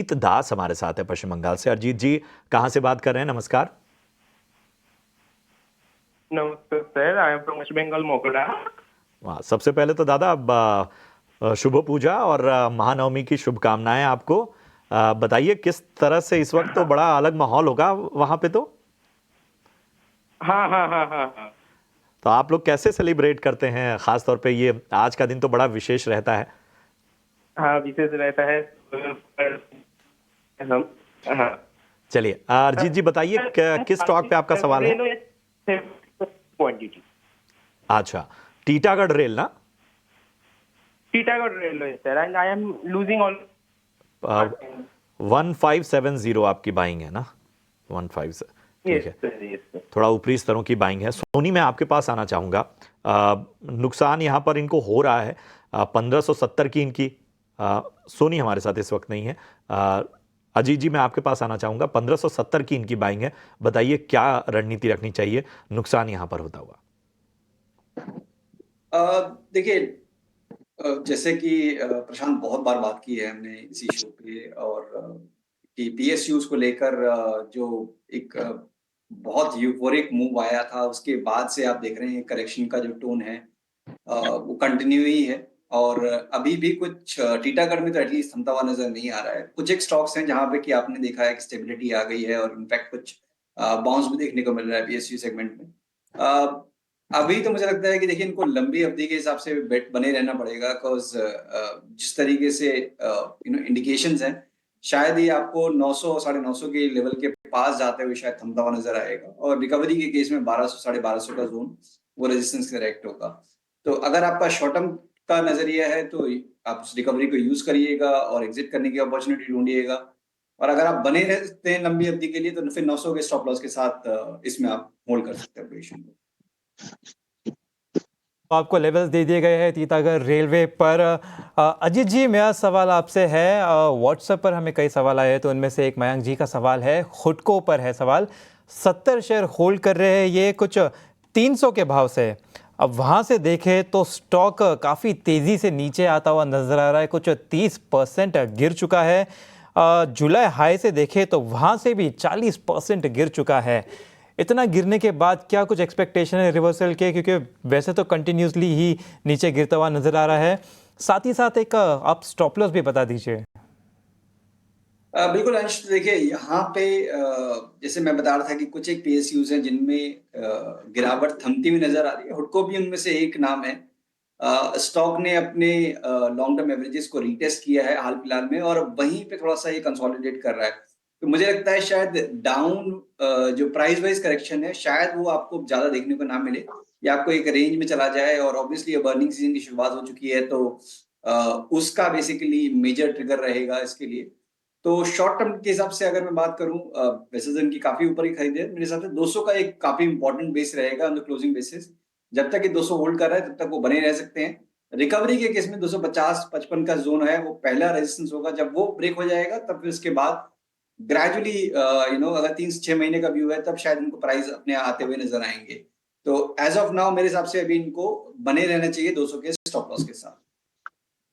अरिजीत दास हमारे साथ है पश्चिम बंगाल से। अरिजीत जी कहाँ से बात कर रहे हैं? नमस्कार। नमस्ते sir, I am from West Bengal मोकड़ा। वाह, सबसे पहले तो दादा शुभ पूजा और महानवमी की शुभकामनाएं आपको। बताइए किस तरह से इस वक्त तो बड़ा अलग माहौल होगा वहां पे तो। हाँ हाँ हाँ हाँ हाँ। तो आप लोग कैसे सेलिब्रेट करते हैं, खास तौर पे ये आज का दिन तो बड़ा विशेष रहता है। हाँ विशेष रहता है। हम हाँ। चलिए अरिजीत जी बताइए किस स्टॉक पे आपका सवाल है? Railway quantity. अच्छा, टीटागढ़ रेल ना? Titagarh railway sir, and I am losing all. 1570 आपकी बाइंग है ना? 15। ठीक यस है, सर, यस सर। थोड़ा ऊपरी स्तरों की बाइंग है। सोनी मैं आपके पास आना चाहूँगा। नुकसान यहाँ पर इनको हो रहा है 1570 की इनकी। सोनी हमारे साथ इस वक्त नहीं है। अजीत जी मैं आपके पास आना चाहूँगा। 1570 की इनकी बाइंग है, बताइए क्या रणनीति रखनी चाहिए नुकसान यहाँ पर होता हुआ। देखिए, जैसे कि प्रशांत बहुत बार बात की है हमने इसी शो पे, और कि पीएसयूज को लेकर जो एक बहुत यूफोरिक मूव आया था, उसके बाद से आप देख रहे हैं करेक्शन का जो टोन है वो कंटिन्यू ही है। और अभी भी कुछ टीटागढ़ में तो एटलीस्ट थमता हुआ नजर नहीं आ रहा है। कुछ एक स्टॉक्स हैं जहां पे कि आपने देखा है कि स्टेबिलिटी आ गई है, और इनफैक्ट कुछ बाउंस भी देखने को मिल रहा है पीएसयू सेगमेंट में। अभी तो मुझे लगता है कि देखिए, इनको लंबी अवधि के हिसाब से बेट बने रहना पड़ेगा, बिकॉज जिस तरीके से इंडिकेशंस हैं, शायद ये आपको 900 साढ़े 900 के लेवल के पास जाते हुए शायद थमता हुआ नजर आएगा, और रिकवरी के केस में 1200 साढ़े 1200 का जोन वो रेजिस्टेंस करेक्ट होगा। तो अगर आपका शॉर्ट टर्म का नजरिया है तो आप उस रिकवरी को यूज करिएगा और एग्जिट करने की अपॉर्चुनिटी ढूंढिएगा। और अगर आप बने रहते हैं लंबी अवधि के लिए तो फिर 900 के स्टॉप लॉस के साथ इसमें आप होल्ड कर सकते हैं पोजीशन को। तो आपको लेवल्स दे दिए गए हैं तीतागढ़ रेलवे पर। अजीत जी मेरा सवाल आपसे है, व्हाट्सएप पर हमें कई सवाल आए हैं, तो उनमें से एक मयंक जी का सवाल है, हुडको पर है सवाल। 70 शेयर होल्ड कर रहे हैं ये कुछ 300 के भाव से। अब वहाँ से देखें तो स्टॉक काफ़ी तेज़ी से नीचे आता हुआ नजर आ रहा है, कुछ 30% गिर चुका है। जुलाई हाई से देखें तो वहाँ से भी 40% गिर चुका है। इतना गिरने के बाद क्या कुछ एक्सपेक्टेशन है रिवर्सल के, क्योंकि वैसे तो कंटिन्यूसली ही नीचे गिरता हुआ नजर आ रहा है। साथ ही साथ एक आप स्टॉप लॉस भी बता दीजिए। बिल्कुल अंश, देखिए यहाँ पे जैसे मैं बता रहा था कि कुछ एक पीएसयूज हैं जिनमें गिरावट थमती हुई नजर आ रही है। हुडको भी उनमें से एक नाम है। स्टॉक ने अपने लॉन्ग टर्म एवरेजेस को रीटेस्ट किया है हाल फिलहाल में, और वहीं पे थोड़ा सा ये कंसोलिडेट कर रहा है। तो मुझे लगता है शायद डाउन जो प्राइस वाइज करेक्शन है, शायद वो आपको ज्यादा देखने को ना मिले, या आपको एक रेंज में चला जाए। और ऑब्वियसली अब अर्निंग सीजन की शुरुआत हो चुकी है, तो उसका बेसिकली मेजर ट्रिगर रहेगा इसके लिए। तो शॉर्ट टर्म के हिसाब से अगर मैं बात करूं, वैसे तो इनकी काफी ऊपर ही खरीदे, मेरे हिसाब से 200 का एक काफी इंपॉर्टेंट बेस रहेगा ऑन द क्लोजिंग बेसिस। जब तक ये 200 होल्ड कर रहा है तब तक वो बने रह सकते हैं। रिकवरी के केस में 250-55 का जोन है, वो पहला रेजिस्टेंस होगा। जब वो ब्रेक हो जाएगा तब फिर उसके बाद ग्रेजुअली अगर 3 से 6 महीने का व्यू है, तब शायद इनको प्राइस अपने आते हुए नजर आएंगे। तो एज ऑफ नाउ मेरे हिसाब से अभी इनको बने रहना चाहिए 200 के स्टॉप लॉस के साथ।